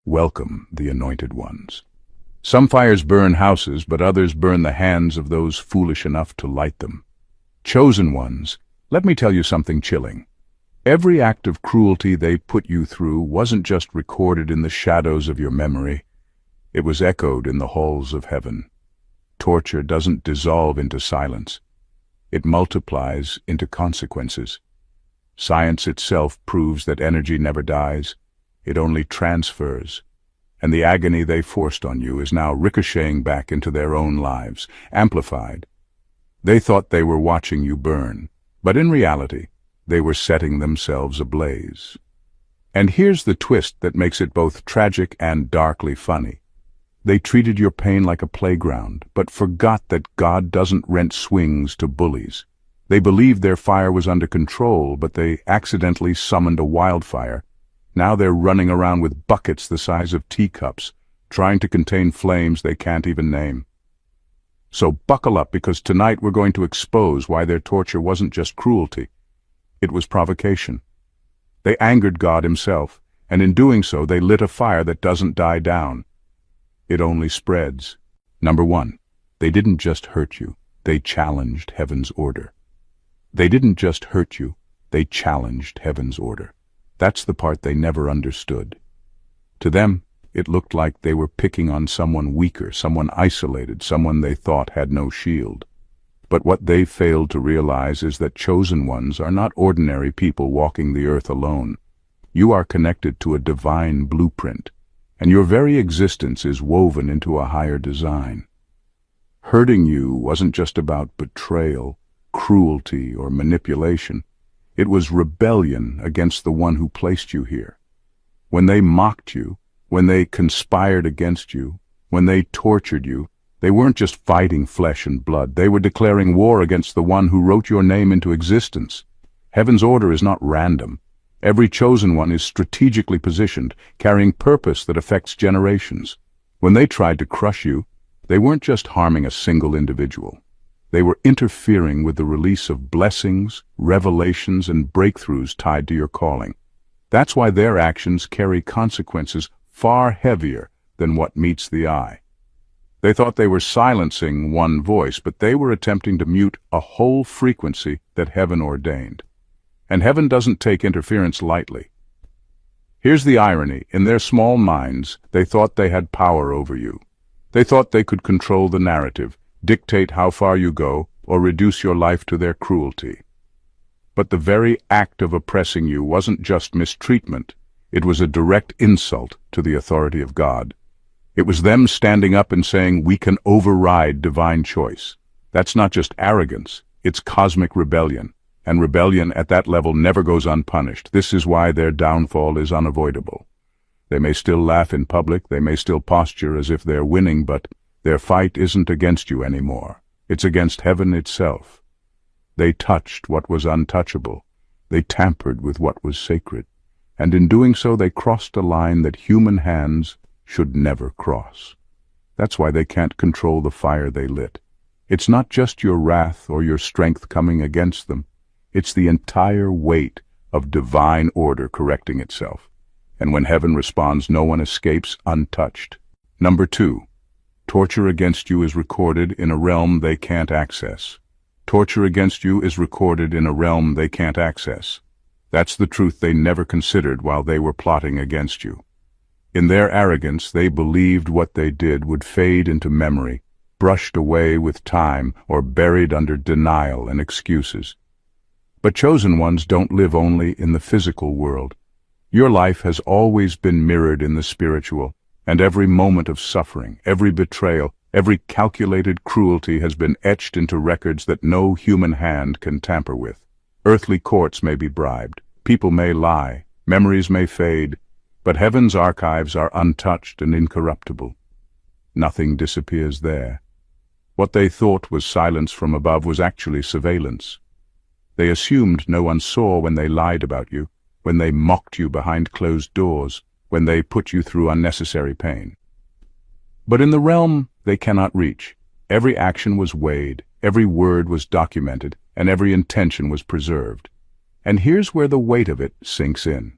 welcome the anointed ones. Some fires burn houses, but others burn the hands of those foolish enough to light them. Chosen ones, let me tell you something chilling. Every act of cruelty they put you through wasn't just recorded in the shadows of your memory. It was echoed in the halls of heaven. Torture doesn't dissolve into silence. It multiplies into consequences. Science itself proves that energy never dies. It only transfers. And the agony they forced on you is now ricocheting back into their own lives, amplified. They thought they were watching you burn, but in reality, they were setting themselves ablaze. And here's the twist that makes it both tragic and darkly funny. They treated your pain like a playground, but forgot that God doesn't rent swings to bullies. They believed their fire was under control, but they accidentally summoned a wildfire. Now they're running around with buckets the size of teacups, trying to contain flames they can't even name. So buckle up, because tonight we're going to expose why their torture wasn't just cruelty. It was provocation. They angered God himself, and in doing so they lit a fire that doesn't die down. It only spreads. Number one, they didn't just hurt you, they challenged heaven's order. They didn't just hurt you, they challenged heaven's order. That's the part they never understood. To them, it looked like they were picking on someone weaker, someone isolated, someone they thought had no shield. But what they failed to realize is that chosen ones are not ordinary people walking the earth alone. You are connected to a divine blueprint, and your very existence is woven into a higher design. Hurting you wasn't just about betrayal, cruelty, or manipulation. It was rebellion against the one who placed you here. When they mocked you, when they conspired against you, when they tortured you, they weren't just fighting flesh and blood. They were declaring war against the one who wrote your name into existence. Heaven's order is not random. Every chosen one is strategically positioned, carrying purpose that affects generations. When they tried to crush you, they weren't just harming a single individual. They were interfering with the release of blessings, revelations, and breakthroughs tied to your calling. That's why their actions carry consequences far heavier than what meets the eye. They thought they were silencing one voice, but they were attempting to mute a whole frequency that heaven ordained. And heaven doesn't take interference lightly. Here's the irony. In their small minds, they thought they had power over you. They thought they could control the narrative, dictate how far you go, or reduce your life to their cruelty. But the very act of oppressing you wasn't just mistreatment. It was a direct insult to the authority of God. It was them standing up and saying, "We can override divine choice." That's not just arrogance, it's cosmic rebellion. And rebellion at that level never goes unpunished. This is why their downfall is unavoidable. They may still laugh in public, they may still posture as if they're winning, but their fight isn't against you anymore. It's against heaven itself. They touched what was untouchable. They tampered with what was sacred. And in doing so, they crossed a line that human hands should never cross. That's why they can't control the fire they lit. It's not just your wrath or your strength coming against them. It's the entire weight of divine order correcting itself. And when heaven responds, no one escapes untouched. Number two, torture against you is recorded in a realm they can't access. Torture against you is recorded in a realm they can't access. That's the truth they never considered while they were plotting against you. In their arrogance, they believed what they did would fade into memory, brushed away with time, or buried under denial and excuses. But chosen ones don't live only in the physical world. Your life has always been mirrored in the spiritual, and every moment of suffering, every betrayal, every calculated cruelty has been etched into records that no human hand can tamper with. Earthly courts may be bribed, people may lie, memories may fade, but heaven's archives are untouched and incorruptible. Nothing disappears there. What they thought was silence from above was actually surveillance. They assumed no one saw when they lied about you, when they mocked you behind closed doors, when they put you through unnecessary pain. But in the realm they cannot reach, every action was weighed, every word was documented, and every intention was preserved. And here's where the weight of it sinks in.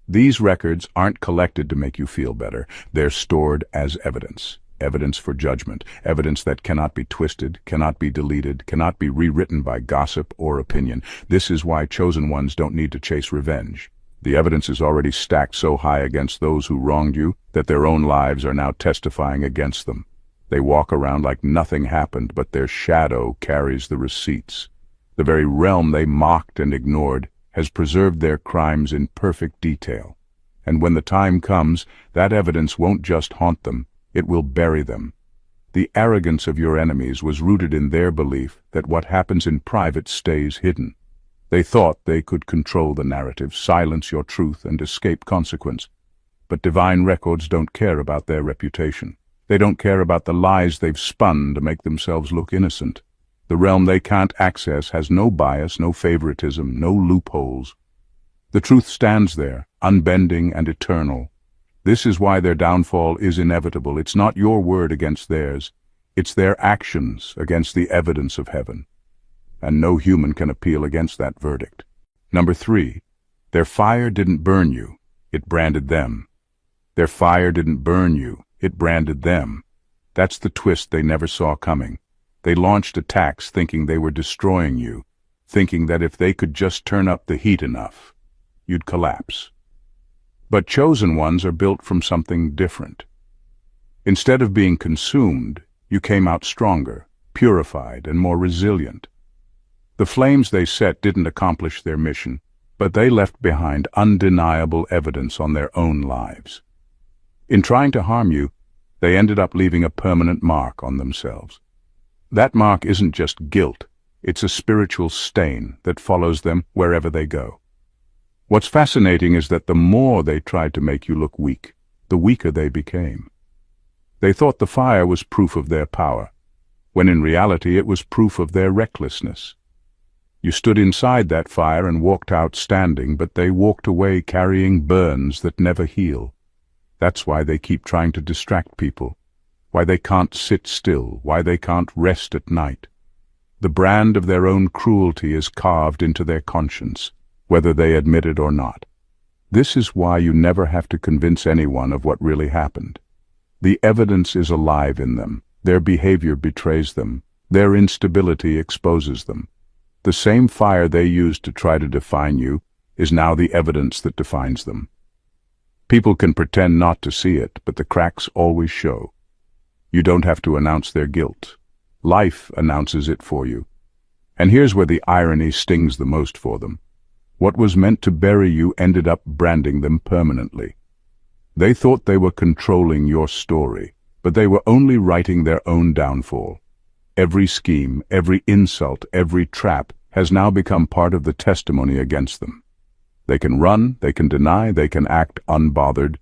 These records aren't collected to make you feel better. They're stored as evidence. Evidence for judgment. Evidence that cannot be twisted, cannot be deleted, cannot be rewritten by gossip or opinion. This is why chosen ones don't need to chase revenge. The evidence is already stacked so high against those who wronged you that their own lives are now testifying against them. They walk around like nothing happened, but their shadow carries the receipts. The very realm they mocked and ignored has preserved their crimes in perfect detail. And when the time comes, that evidence won't just haunt them, it will bury them. The arrogance of your enemies was rooted in their belief that what happens in private stays hidden. They thought they could control the narrative, silence your truth, and escape consequence. But divine records don't care about their reputation. They don't care about the lies they've spun to make themselves look innocent. The realm they can't access has no bias, no favoritism, no loopholes. The truth stands there, unbending and eternal. This is why their downfall is inevitable. It's not your word against theirs. It's their actions against the evidence of heaven. And no human can appeal against that verdict. Number 3, their fire didn't burn you, it branded them. Their fire didn't burn you, it branded them. That's the twist they never saw coming. They launched attacks thinking they were destroying you, thinking that if they could just turn up the heat enough, you'd collapse. But chosen ones are built from something different. Instead of being consumed, you came out stronger, purified, and more resilient. The flames they set didn't accomplish their mission, but they left behind undeniable evidence on their own lives. In trying to harm you, they ended up leaving a permanent mark on themselves. That mark isn't just guilt, it's a spiritual stain that follows them wherever they go. What's fascinating is that the more they tried to make you look weak, the weaker they became. They thought the fire was proof of their power, when in reality it was proof of their recklessness. You stood inside that fire and walked out standing, but they walked away carrying burns that never heal. That's why they keep trying to distract people, why they can't sit still, why they can't rest at night. The brand of their own cruelty is carved into their conscience, whether they admit it or not. This is why you never have to convince anyone of what really happened. The evidence is alive in them. Their behavior betrays them. Their instability exposes them. The same fire they used to try to define you is now the evidence that defines them. People can pretend not to see it, but the cracks always show. You don't have to announce their guilt. Life announces it for you. And here's where the irony stings the most for them. What was meant to bury you ended up branding them permanently. They thought they were controlling your story, but they were only writing their own downfall. Every scheme, every insult, every trap has now become part of the testimony against them. They can run, they can deny, they can act unbothered,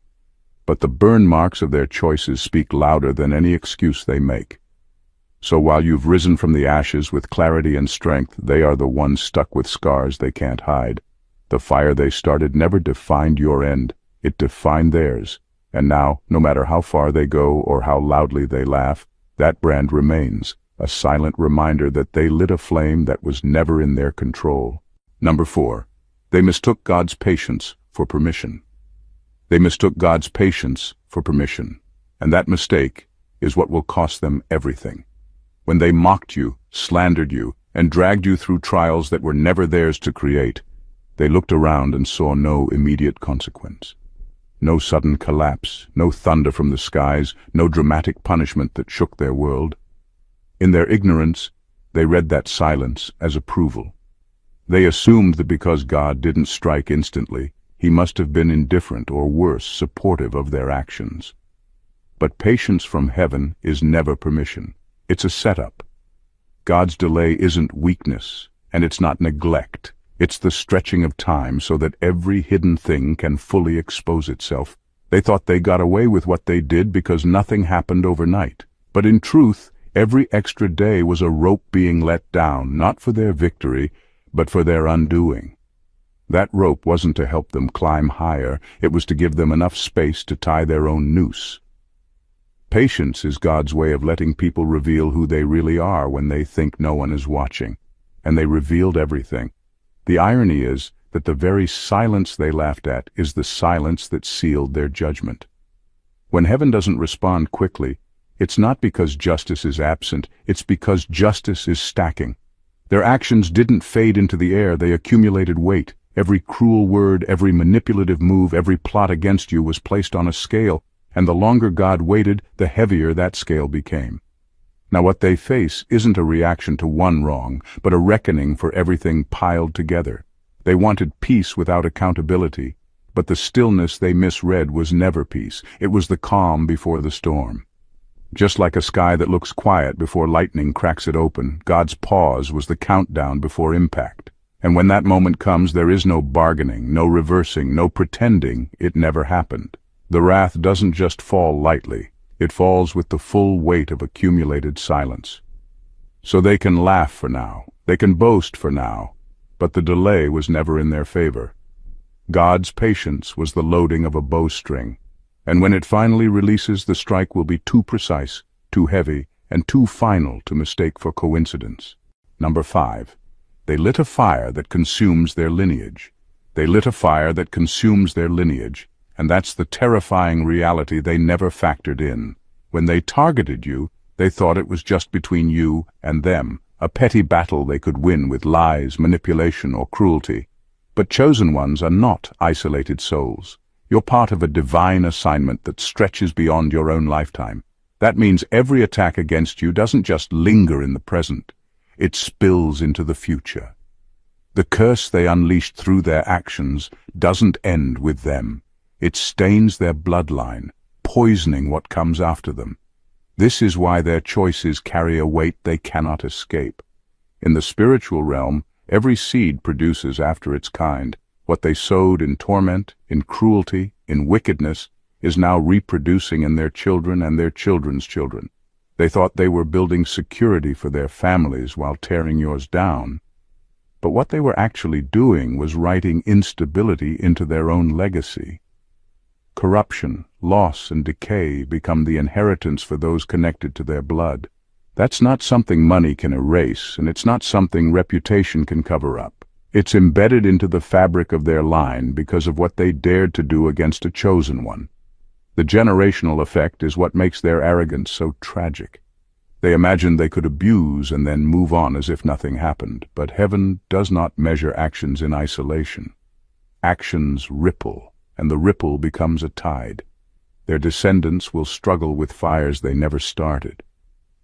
but the burn marks of their choices speak louder than any excuse they make. So while you've risen from the ashes with clarity and strength, they are the ones stuck with scars they can't hide. The fire they started never defined your end, it defined theirs. And now, no matter how far they go or how loudly they laugh, that brand remains, a silent reminder that they lit a flame that was never in their control. Number 4. They mistook God's patience for permission. They mistook God's patience for permission, and that mistake is what will cost them everything. When they mocked you, slandered you, and dragged you through trials that were never theirs to create, they looked around and saw no immediate consequence. No sudden collapse, no thunder from the skies, no dramatic punishment that shook their world. In their ignorance, they read that silence as approval. They assumed that because God didn't strike instantly, he must have been indifferent or worse, supportive of their actions. But patience from heaven is never permission. It's a setup. God's delay isn't weakness, and it's not neglect. It's the stretching of time so that every hidden thing can fully expose itself. They thought they got away with what they did because nothing happened overnight. But in truth, every extra day was a rope being let down, not for their victory, but for their undoing. That rope wasn't to help them climb higher, it was to give them enough space to tie their own noose. Patience is God's way of letting people reveal who they really are when they think no one is watching. And they revealed everything. The irony is, that the very silence they laughed at is the silence that sealed their judgment. When heaven doesn't respond quickly, it's not because justice is absent, it's because justice is stacking. Their actions didn't fade into the air, they accumulated weight. Every cruel word, every manipulative move, every plot against you was placed on a scale, and the longer God waited, the heavier that scale became. Now what they face isn't a reaction to one wrong, but a reckoning for everything piled together. They wanted peace without accountability, but the stillness they misread was never peace. It was the calm before the storm. Just like a sky that looks quiet before lightning cracks it open, God's pause was the countdown before impact. And when that moment comes, there is no bargaining, no reversing, no pretending it never happened. The wrath doesn't just fall lightly, it falls with the full weight of accumulated silence. So they can laugh for now, they can boast for now, but the delay was never in their favor. God's patience was the loading of a bowstring, and when it finally releases, the strike will be too precise, too heavy, and too final to mistake for coincidence. Number 5. They lit a fire that consumes their lineage. They lit a fire that consumes their lineage, and that's the terrifying reality they never factored in. When they targeted you, they thought it was just between you and them, a petty battle they could win with lies, manipulation, or cruelty. But chosen ones are not isolated souls. You're part of a divine assignment that stretches beyond your own lifetime. That means every attack against you doesn't just linger in the present. It spills into the future. The curse they unleashed through their actions doesn't end with them. It stains their bloodline, poisoning what comes after them. This is why their choices carry a weight they cannot escape. In the spiritual realm, every seed produces after its kind. What they sowed in torment, in cruelty, in wickedness, is now reproducing in their children and their children's children. They thought they were building security for their families while tearing yours down. But what they were actually doing was writing instability into their own legacy. Corruption, loss, and decay become the inheritance for those connected to their blood. That's not something money can erase, and it's not something reputation can cover up. It's embedded into the fabric of their line because of what they dared to do against a chosen one. The generational effect is what makes their arrogance so tragic. They imagined they could abuse and then move on as if nothing happened, but heaven does not measure actions in isolation. Actions ripple, and the ripple becomes a tide. Their descendants will struggle with fires they never started,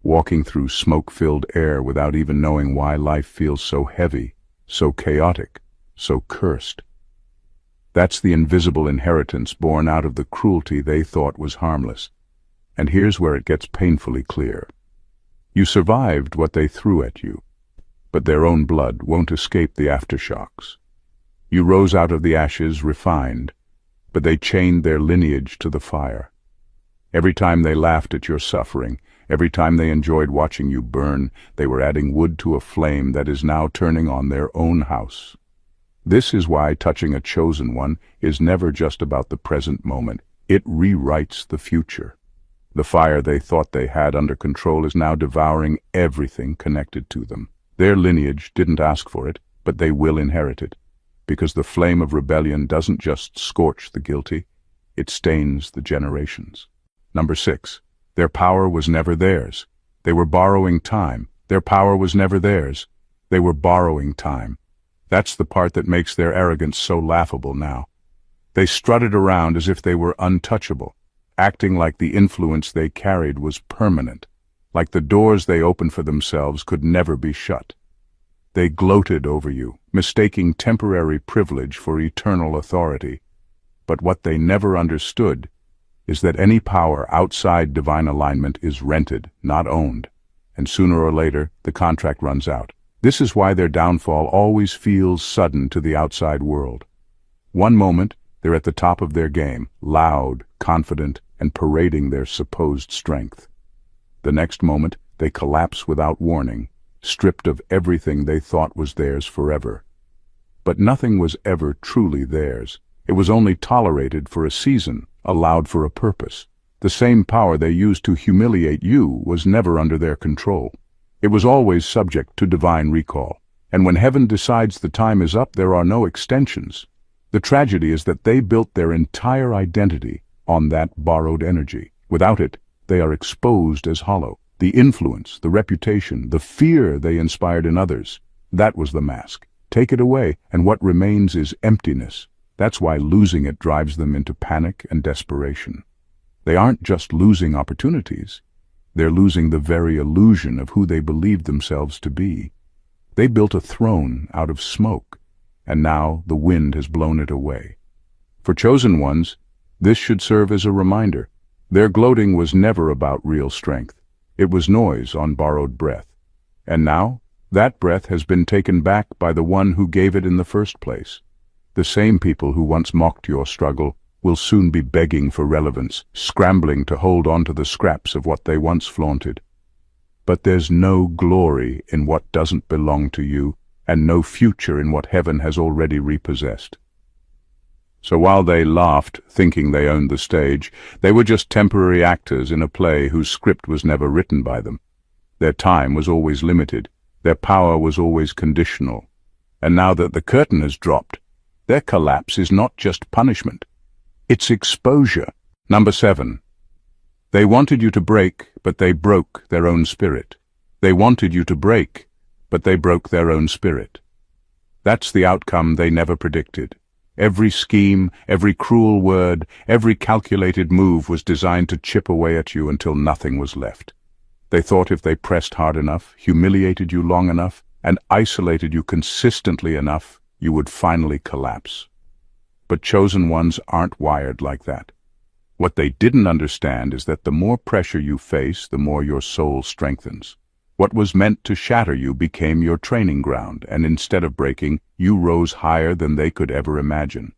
walking through smoke-filled air without even knowing why life feels so heavy, so chaotic, so cursed. That's the invisible inheritance born out of the cruelty they thought was harmless. And here's where it gets painfully clear. You survived what they threw at you, but their own blood won't escape the aftershocks. You rose out of the ashes refined, but they chained their lineage to the fire. Every time they laughed at your suffering, every time they enjoyed watching you burn, they were adding wood to a flame that is now turning on their own house. This is why touching a chosen one is never just about the present moment. It rewrites the future. The fire they thought they had under control is now devouring everything connected to them. Their lineage didn't ask for it, but they will inherit it, because the flame of rebellion doesn't just scorch the guilty, it stains the generations. Number 6. Their power was never theirs. They were borrowing time. Their power was never theirs. They were borrowing time. That's the part that makes their arrogance so laughable now. They strutted around as if they were untouchable, acting like the influence they carried was permanent, like the doors they opened for themselves could never be shut. They gloated over you, mistaking temporary privilege for eternal authority. But what they never understood is that any power outside divine alignment is rented, not owned, and sooner or later the contract runs out. This is why their downfall always feels sudden to the outside world. One moment, they're at the top of their game, loud, confident, and parading their supposed strength. The next moment, they collapse without warning, stripped of everything they thought was theirs forever. But nothing was ever truly theirs. It was only tolerated for a season, allowed for a purpose. The same power they used to humiliate you was never under their control. It was always subject to divine recall. And when heaven decides the time is up, there are no extensions. The tragedy is that they built their entire identity on that borrowed energy. Without it, they are exposed as hollow. The influence, the reputation, the fear they inspired in others, that was the mask. Take it away, and what remains is emptiness. That's why losing it drives them into panic and desperation. They aren't just losing opportunities. They're losing the very illusion of who they believed themselves to be. They built a throne out of smoke, and now the wind has blown it away. For chosen ones, this should serve as a reminder. Their gloating was never about real strength. It was noise on borrowed breath. And now, that breath has been taken back by the one who gave it in the first place. The same people who once mocked your struggle will soon be begging for relevance, scrambling to hold on to the scraps of what they once flaunted. But there's no glory in what doesn't belong to you, and no future in what heaven has already repossessed. So while they laughed, thinking they owned the stage, they were just temporary actors in a play whose script was never written by them. Their time was always limited. Their power was always conditional. And now that the curtain has dropped, their collapse is not just punishment. It's exposure. Number 7. They wanted you to break, but they broke their own spirit. They wanted you to break, but they broke their own spirit. That's the outcome they never predicted. Every scheme, every cruel word, every calculated move was designed to chip away at you until nothing was left. They thought if they pressed hard enough, humiliated you long enough, and isolated you consistently enough, you would finally collapse. But chosen ones aren't wired like that. What they didn't understand is that the more pressure you face, the more your soul strengthens. What was meant to shatter you became your training ground, and instead of breaking, you rose higher than they could ever imagine.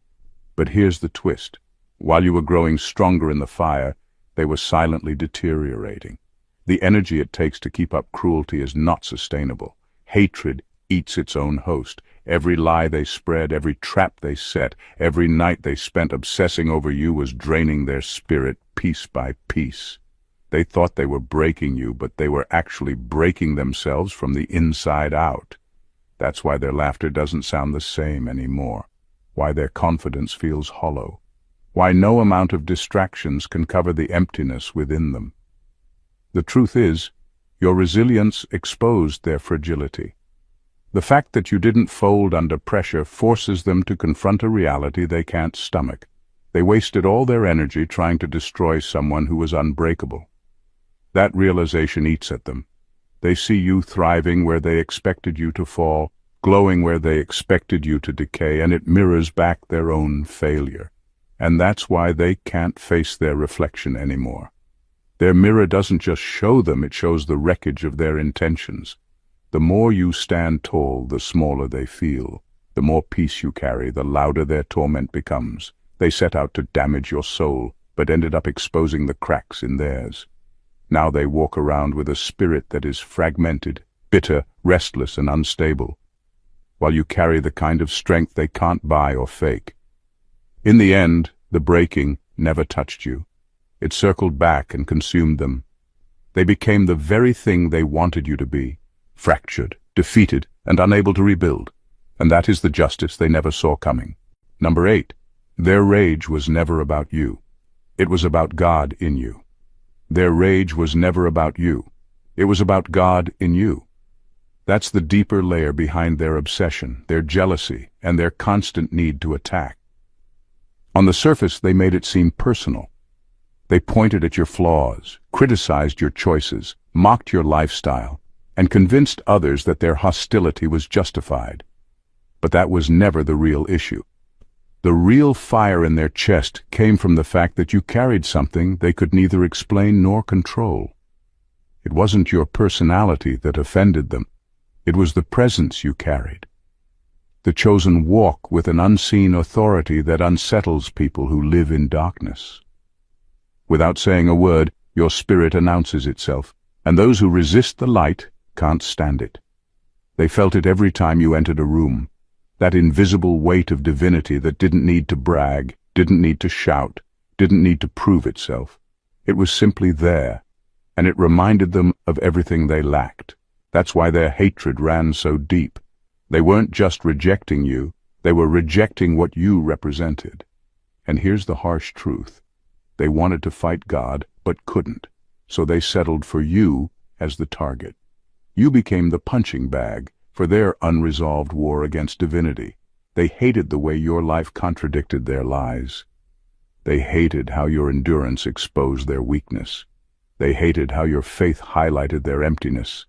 But here's the twist. While you were growing stronger in the fire, they were silently deteriorating. The energy it takes to keep up cruelty is not sustainable. Hatred eats its own host. Every lie they spread, every trap they set, every night they spent obsessing over you was draining their spirit piece by piece. They thought they were breaking you, but they were actually breaking themselves from the inside out. That's why their laughter doesn't sound the same anymore. Why their confidence feels hollow. Why no amount of distractions can cover the emptiness within them. The truth is, your resilience exposed their fragility. The fact that you didn't fold under pressure forces them to confront a reality they can't stomach. They wasted all their energy trying to destroy someone who was unbreakable. That realization eats at them. They see you thriving where they expected you to fall, glowing where they expected you to decay, and it mirrors back their own failure. And that's why they can't face their reflection anymore. Their mirror doesn't just show them, it shows the wreckage of their intentions. The more you stand tall, the smaller they feel. The more peace you carry, the louder their torment becomes. They set out to damage your soul, but ended up exposing the cracks in theirs. Now they walk around with a spirit that is fragmented, bitter, restless, and unstable, while you carry the kind of strength they can't buy or fake. In the end, the breaking never touched you. It circled back and consumed them. They became the very thing they wanted you to be, fractured, defeated, and unable to rebuild. And that is the justice they never saw coming. Number 8. Their rage was never about you. It was about God in you. Their rage was never about you. It was about God in you. That's the deeper layer behind their obsession, their jealousy, and their constant need to attack. On the surface, they made it seem personal. They pointed at your flaws, criticized your choices, mocked your lifestyle, and convinced others that their hostility was justified. But that was never the real issue. The real fire in their chest came from the fact that you carried something they could neither explain nor control. It wasn't your personality that offended them. It was the presence you carried. The chosen walk with an unseen authority that unsettles people who live in darkness. Without saying a word, your spirit announces itself, and those who resist the light can't stand it. They felt it every time you entered a room, that invisible weight of divinity that didn't need to brag, didn't need to shout, didn't need to prove itself. It was simply there, and it reminded them of everything they lacked. That's why their hatred ran so deep. They weren't just rejecting you, they were rejecting what you represented. And here's the harsh truth. They wanted to fight God, but couldn't, so they settled for you as the target. You became the punching bag for their unresolved war against divinity. They hated the way your life contradicted their lies. They hated how your endurance exposed their weakness. They hated how your faith highlighted their emptiness.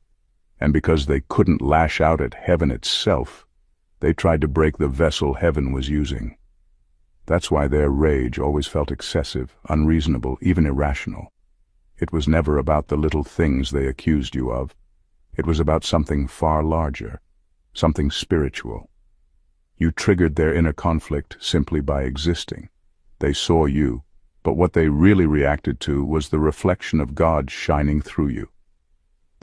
And because they couldn't lash out at heaven itself, they tried to break the vessel heaven was using. That's why their rage always felt excessive, unreasonable, even irrational. It was never about the little things they accused you of. It was about something far larger, something spiritual. You triggered their inner conflict simply by existing. They saw you, but what they really reacted to was the reflection of God shining through you.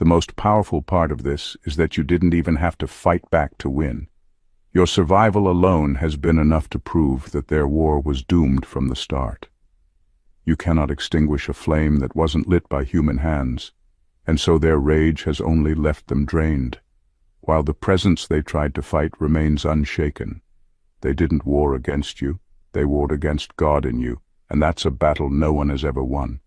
The most powerful part of this is that you didn't even have to fight back to win. Your survival alone has been enough to prove that their war was doomed from the start. You cannot extinguish a flame that wasn't lit by human hands, and so their rage has only left them drained, while the presence they tried to fight remains unshaken. They didn't war against you, they warred against God in you, and that's a battle no one has ever won.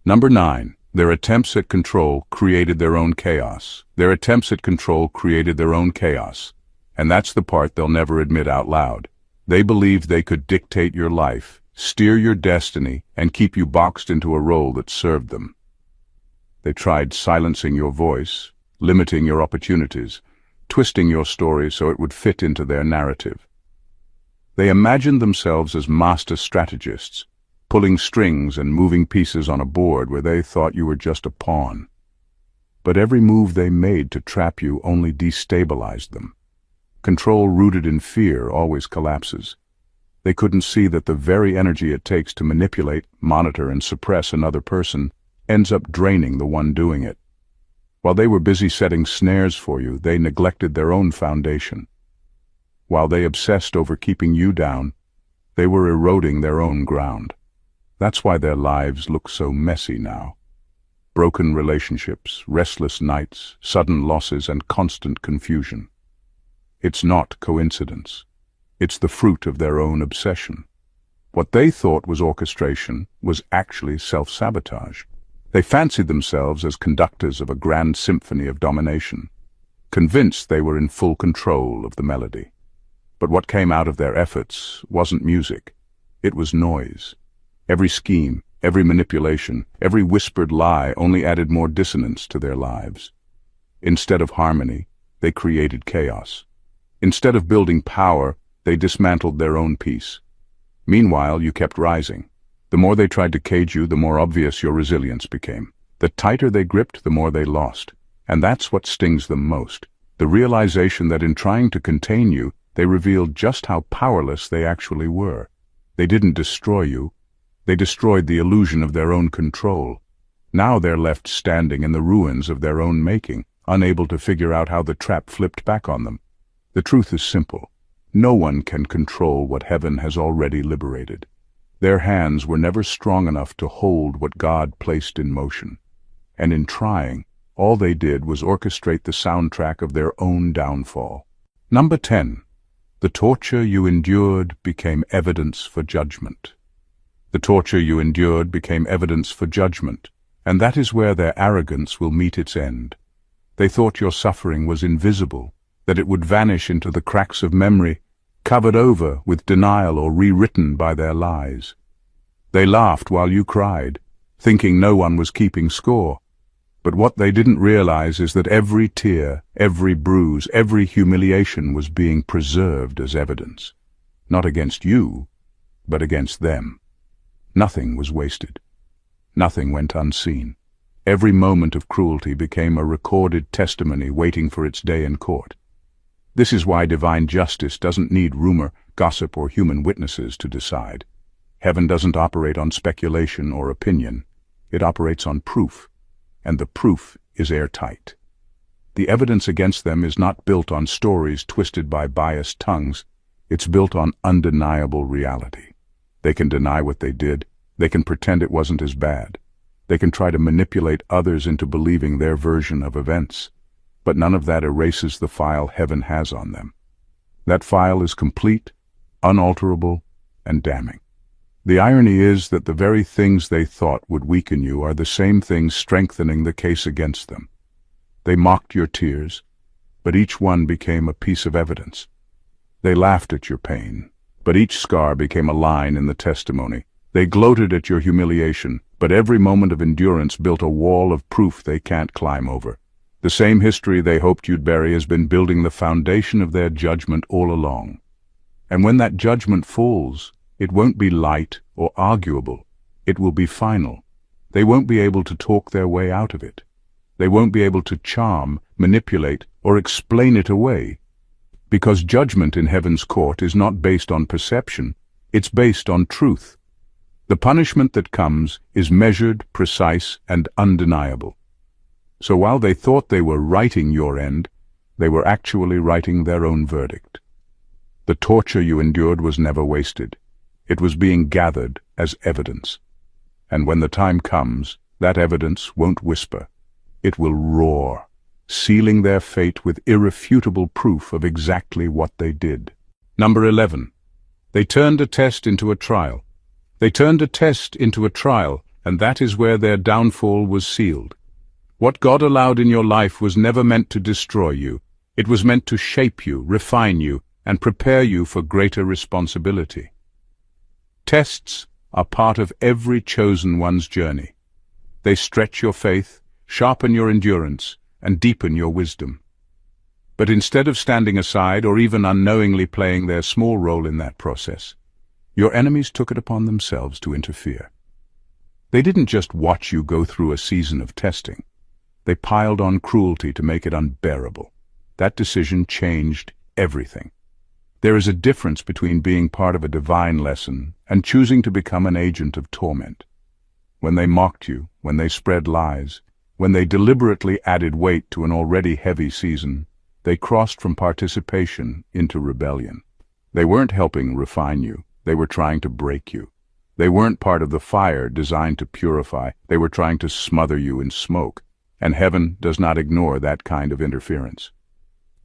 Number 9. Their attempts at control created their own chaos. Their attempts at control created their own chaos. And that's the part they'll never admit out loud. They believed they could dictate your life, steer your destiny, and keep you boxed into a role that served them. They tried silencing your voice, limiting your opportunities, twisting your story so it would fit into their narrative. They imagined themselves as master strategists, pulling strings and moving pieces on a board where they thought you were just a pawn. But every move they made to trap you only destabilized them. Control rooted in fear always collapses. They couldn't see that the very energy it takes to manipulate, monitor, and suppress another person ends up draining the one doing it. While they were busy setting snares for you, they neglected their own foundation. While they obsessed over keeping you down, they were eroding their own ground. That's why their lives look so messy now. Broken relationships, restless nights, sudden losses, and constant confusion. It's not coincidence. It's the fruit of their own obsession. What they thought was orchestration was actually self-sabotage. They fancied themselves as conductors of a grand symphony of domination, convinced they were in full control of the melody. But what came out of their efforts wasn't music. It was noise. Every scheme, every manipulation, every whispered lie only added more dissonance to their lives. Instead of harmony, they created chaos. Instead of building power, they dismantled their own peace. Meanwhile, you kept rising. The more they tried to cage you, the more obvious your resilience became. The tighter they gripped, the more they lost. And that's what stings them most. The realization that in trying to contain you, they revealed just how powerless they actually were. They didn't destroy you. They destroyed the illusion of their own control. Now they're left standing in the ruins of their own making, unable to figure out how the trap flipped back on them. The truth is simple. No one can control what heaven has already liberated. Their hands were never strong enough to hold what God placed in motion. And in trying, all they did was orchestrate the soundtrack of their own downfall. Number 10. The torture you endured became evidence for judgment. The torture you endured became evidence for judgment, and that is where their arrogance will meet its end. They thought your suffering was invisible, that it would vanish into the cracks of memory, covered over with denial or rewritten by their lies. They laughed while you cried, thinking no one was keeping score. But what they didn't realize is that every tear, every bruise, every humiliation was being preserved as evidence. Not against you, but against them. Nothing was wasted. Nothing went unseen. Every moment of cruelty became a recorded testimony waiting for its day in court. This is why divine justice doesn't need rumor, gossip, or human witnesses to decide. Heaven doesn't operate on speculation or opinion. It operates on proof, and the proof is airtight. The evidence against them is not built on stories twisted by biased tongues. It's built on undeniable reality. They can deny what they did. They can pretend it wasn't as bad. They can try to manipulate others into believing their version of events. but none of that erases the file heaven has on them. That file is complete, unalterable, and damning. The irony is that the very things they thought would weaken you are the same things strengthening the case against them. They mocked your tears, but each one became a piece of evidence. They laughed at your pain, but each scar became a line in the testimony. They gloated at your humiliation, but every moment of endurance built a wall of proof they can't climb over. The same history they hoped you'd bury has been building the foundation of their judgment all along. And when that judgment falls, it won't be light or arguable. It will be final. They won't be able to talk their way out of it. They won't be able to charm, manipulate, or explain it away. Because judgment in heaven's court is not based on perception, it's based on truth. The punishment that comes is measured, precise, and undeniable. So while they thought they were writing your end, they were actually writing their own verdict. The torture you endured was never wasted. It was being gathered as evidence. And when the time comes, that evidence won't whisper. It will roar, sealing their fate with irrefutable proof of exactly what they did. Number 11. They turned a test into a trial. They turned a test into a trial, and that is where their downfall was sealed. What God allowed in your life was never meant to destroy you. It was meant to shape you, refine you, and prepare you for greater responsibility. Tests are part of every chosen one's journey. They stretch your faith, sharpen your endurance, and deepen your wisdom. But instead of standing aside or even unknowingly playing their small role in that process, your enemies took it upon themselves to interfere. They didn't just watch you go through a season of testing. They piled on cruelty to make it unbearable. That decision changed everything. There is a difference between being part of a divine lesson and choosing to become an agent of torment. When they mocked you, when they spread lies, when they deliberately added weight to an already heavy season, they crossed from participation into rebellion. They weren't helping refine you. They were trying to break you. They weren't part of the fire designed to purify. They were trying to smother you in smoke. And heaven does not ignore that kind of interference.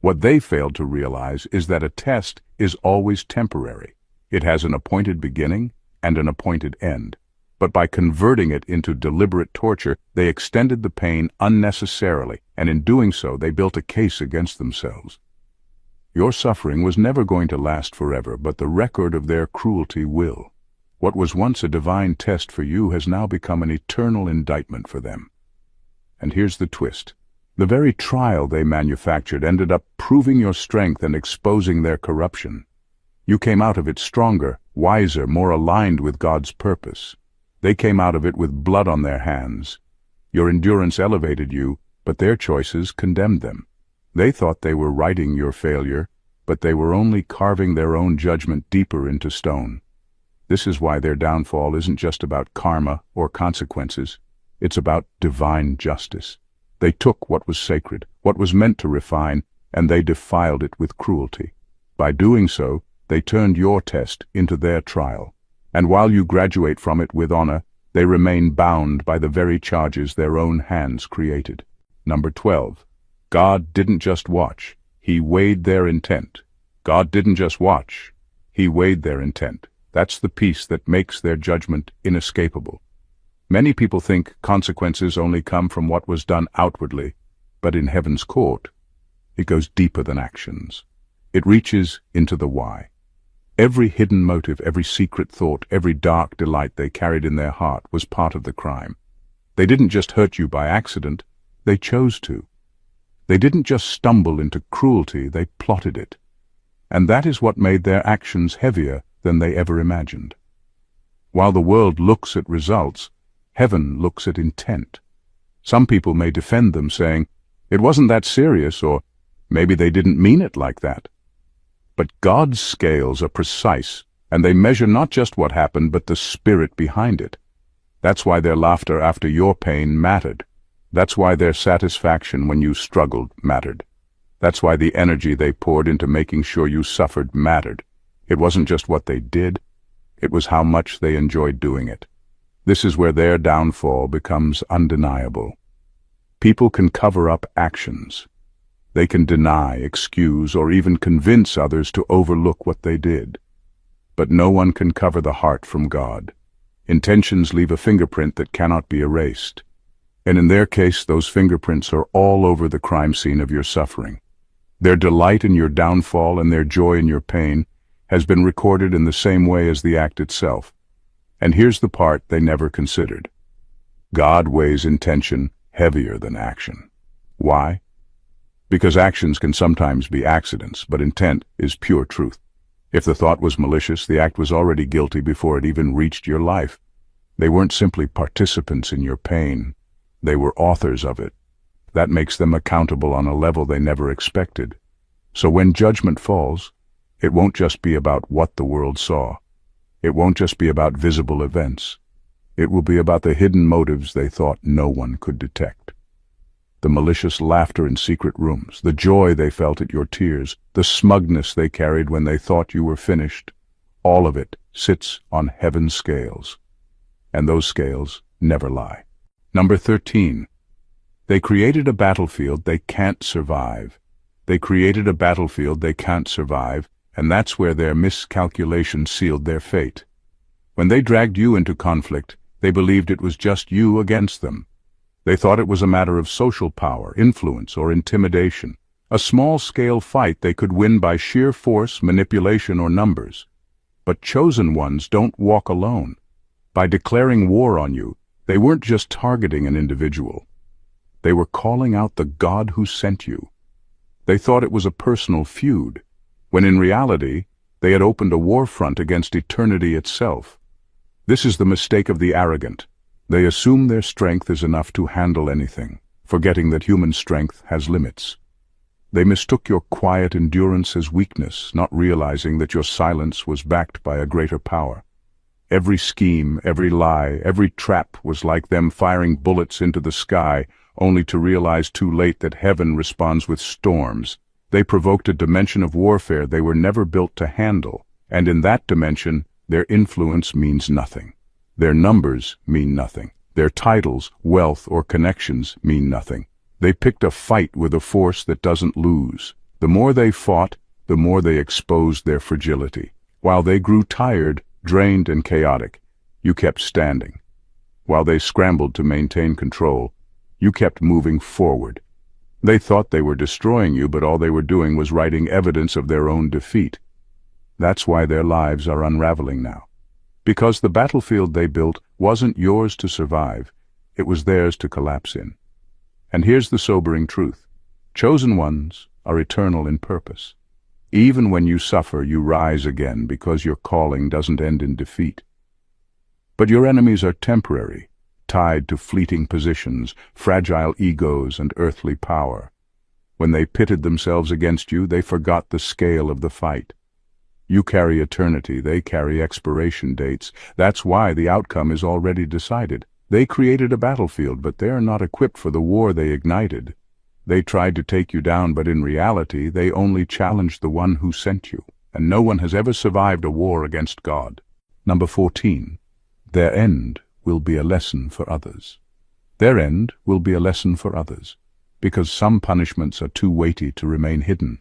What they failed to realize is that a test is always temporary. It has an appointed beginning and an appointed end. But by converting it into deliberate torture, they extended the pain unnecessarily, and in doing so, they built a case against themselves. Your suffering was never going to last forever, but the record of their cruelty will. What was once a divine test for you has now become an eternal indictment for them. And here's the twist. The very trial they manufactured ended up proving your strength and exposing their corruption. You came out of it stronger, wiser, more aligned with God's purpose. They came out of it with blood on their hands. Your endurance elevated you, but their choices condemned them. They thought they were righting your failure, but they were only carving their own judgment deeper into stone. This is why their downfall isn't just about karma or consequences. It's about divine justice. They took what was sacred, what was meant to refine, and they defiled it with cruelty. By doing so, they turned your test into their trial. And while you graduate from it with honor, they remain bound by the very charges their own hands created. Number 12. God didn't just watch. He weighed their intent. God didn't just watch. He weighed their intent. That's the piece that makes their judgment inescapable. Many people think consequences only come from what was done outwardly, but in heaven's court, it goes deeper than actions. It reaches into the why. Every hidden motive, every secret thought, every dark delight they carried in their heart was part of the crime. They didn't just hurt you by accident, they chose to. They didn't just stumble into cruelty, they plotted it. And that is what made their actions heavier than they ever imagined. While the world looks at results, heaven looks at intent. Some people may defend them, saying, "It wasn't that serious," or "Maybe they didn't mean it like that." But God's scales are precise, and they measure not just what happened, but the spirit behind it. That's why their laughter after your pain mattered. That's why their satisfaction when you struggled mattered. That's why the energy they poured into making sure you suffered mattered. It wasn't just what they did, it was how much they enjoyed doing it. This is where their downfall becomes undeniable. People can cover up actions, They can deny, excuse, or even convince others to overlook what they did. But no one can cover the heart from God. Intentions leave a fingerprint that cannot be erased. And in their case, those fingerprints are all over the crime scene of your suffering. Their delight in your downfall and their joy in your pain has been recorded in the same way as the act itself. And here's the part they never considered. God weighs intention heavier than action. Why? Because actions can sometimes be accidents, but intent is pure truth. If the thought was malicious, the act was already guilty before it even reached your life. They weren't simply participants in your pain. They were authors of it. That makes them accountable on a level they never expected. So when judgment falls, it won't just be about what the world saw. It won't just be about visible events. It will be about the hidden motives they thought no one could detect. The malicious laughter in secret rooms, the joy they felt at your tears, the smugness they carried when they thought you were finished, all of it sits on heaven's scales. And those scales never lie. Number 13. They created a battlefield they can't survive. They created a battlefield they can't survive, and that's where their miscalculation sealed their fate. When they dragged you into conflict, they believed it was just you against them. They thought it was a matter of social power, influence, or intimidation, a small-scale fight they could win by sheer force, manipulation, or numbers. But chosen ones don't walk alone. By declaring war on you, they weren't just targeting an individual. They were calling out the God who sent you. They thought it was a personal feud, when in reality, they had opened a war front against eternity itself. This is the mistake of the arrogant. They assume their strength is enough to handle anything, forgetting that human strength has limits. They mistook your quiet endurance as weakness, not realizing that your silence was backed by a greater power. Every scheme, every lie, every trap was like them firing bullets into the sky, only to realize too late that heaven responds with storms. They provoked a dimension of warfare they were never built to handle, and in that dimension, their influence means nothing. Their numbers mean nothing. Their titles, wealth, or connections mean nothing. They picked a fight with a force that doesn't lose. The more they fought, the more they exposed their fragility. While they grew tired, drained, and chaotic, you kept standing. While they scrambled to maintain control, you kept moving forward. They thought they were destroying you, but all they were doing was writing evidence of their own defeat. That's why their lives are unraveling now. Because the battlefield they built wasn't yours to survive, it was theirs to collapse in. And here's the sobering truth. Chosen ones are eternal in purpose. Even when you suffer, you rise again because your calling doesn't end in defeat. But your enemies are temporary, tied to fleeting positions, fragile egos, and earthly power. When they pitted themselves against you, they forgot the scale of the fight. You carry eternity, they carry expiration dates. That's why the outcome is already decided. They created a battlefield, but they're not equipped for the war they ignited. They tried to take you down, but in reality, they only challenged the one who sent you. And no one has ever survived a war against God. Number 14. Their end will be a lesson for others. Their end will be a lesson for others, because some punishments are too weighty to remain hidden.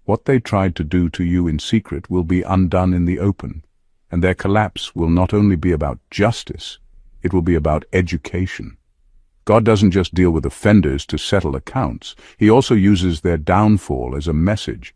What they tried to do to you in secret will be undone in the open, and their collapse will not only be about justice, it will be about education. God doesn't just deal with offenders to settle accounts. He also uses their downfall as a message.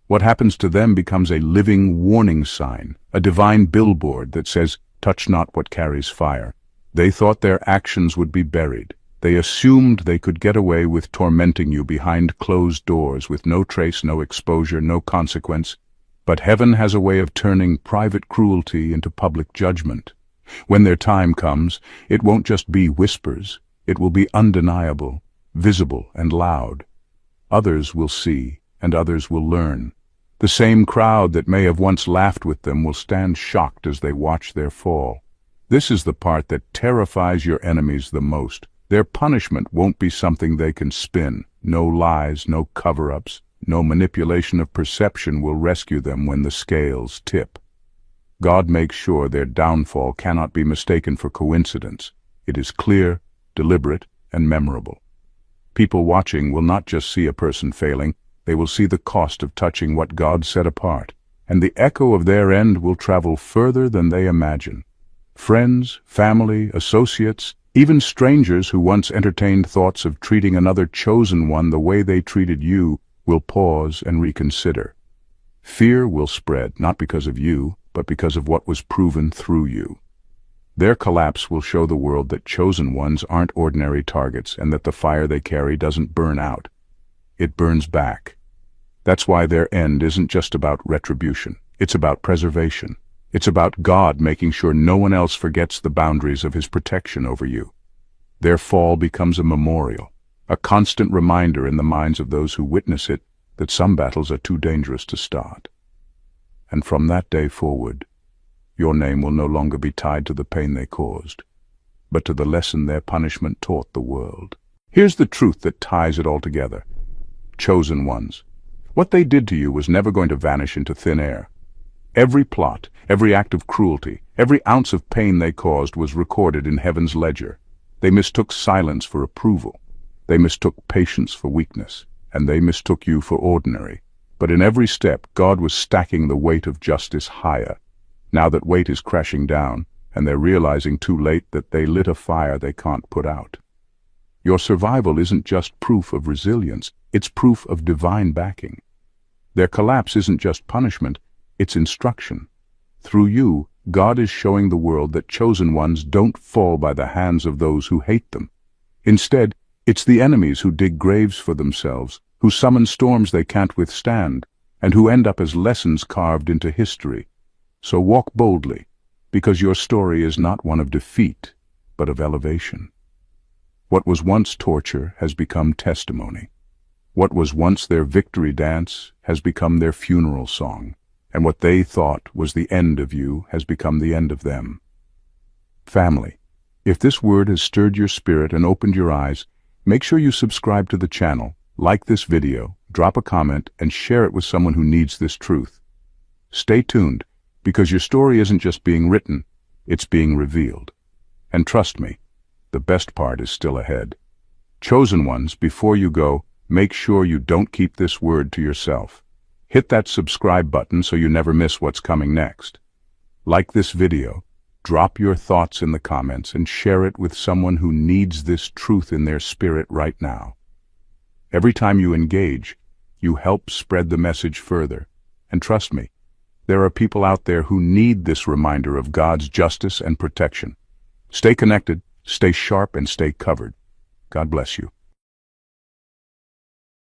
What happens to them becomes a living warning sign, a divine billboard that says, "Touch not what carries fire." They thought their actions would be buried. They assumed they could get away with tormenting you behind closed doors with no trace, no exposure, no consequence. But heaven has a way of turning private cruelty into public judgment. When their time comes, it won't just be whispers. It will be undeniable, visible, and loud. Others will see, and others will learn. The same crowd that may have once laughed with them will stand shocked as they watch their fall. This is the part that terrifies your enemies the most. Their punishment won't be something they can spin. No lies, no cover-ups, no manipulation of perception will rescue them when the scales tip. God makes sure their downfall cannot be mistaken for coincidence. It is clear, deliberate, and memorable. People watching will not just see a person failing, they will see the cost of touching what God set apart, and the echo of their end will travel further than they imagine. Friends, family, associates, even strangers who once entertained thoughts of treating another chosen one the way they treated you will pause and reconsider. Fear will spread, not because of you, but because of what was proven through you. Their collapse will show the world that chosen ones aren't ordinary targets and that the fire they carry doesn't burn out. It burns back. That's why their end isn't just about retribution. It's about preservation. It's about God making sure no one else forgets the boundaries of His protection over you. Their fall becomes a memorial, a constant reminder in the minds of those who witness it that some battles are too dangerous to start. And from that day forward, your name will no longer be tied to the pain they caused, but to the lesson their punishment taught the world. Here's the truth that ties it all together. Chosen ones. What they did to you was never going to vanish into thin air. Every plot, every act of cruelty, every ounce of pain they caused was recorded in heaven's ledger. They mistook silence for approval. They mistook patience for weakness, and they mistook you for ordinary. But in every step, God was stacking the weight of justice higher. Now that weight is crashing down, and they're realizing too late that they lit a fire they can't put out. Your survival isn't just proof of resilience, it's proof of divine backing. Their collapse isn't just punishment, it's instruction. Through you, God is showing the world that chosen ones don't fall by the hands of those who hate them. Instead, it's the enemies who dig graves for themselves, who summon storms they can't withstand, and who end up as lessons carved into history. So walk boldly, because your story is not one of defeat, but of elevation. What was once torture has become testimony. What was once their victory dance has become their funeral song, and what they thought was the end of you has become the end of them. Family, if this word has stirred your spirit and opened your eyes, make sure you subscribe to the channel, like this video, drop a comment, and share it with someone who needs this truth. Stay tuned, because your story isn't just being written, it's being revealed. And trust me, the best part is still ahead. Chosen ones, before you go, make sure you don't keep this word to yourself. Hit that subscribe button so you never miss what's coming next. Like this video, drop your thoughts in the comments and share it with someone who needs this truth in their spirit right now. Every time you engage, you help spread the message further. And trust me, there are people out there who need this reminder of God's justice and protection. Stay connected, stay sharp, and stay covered. God bless you.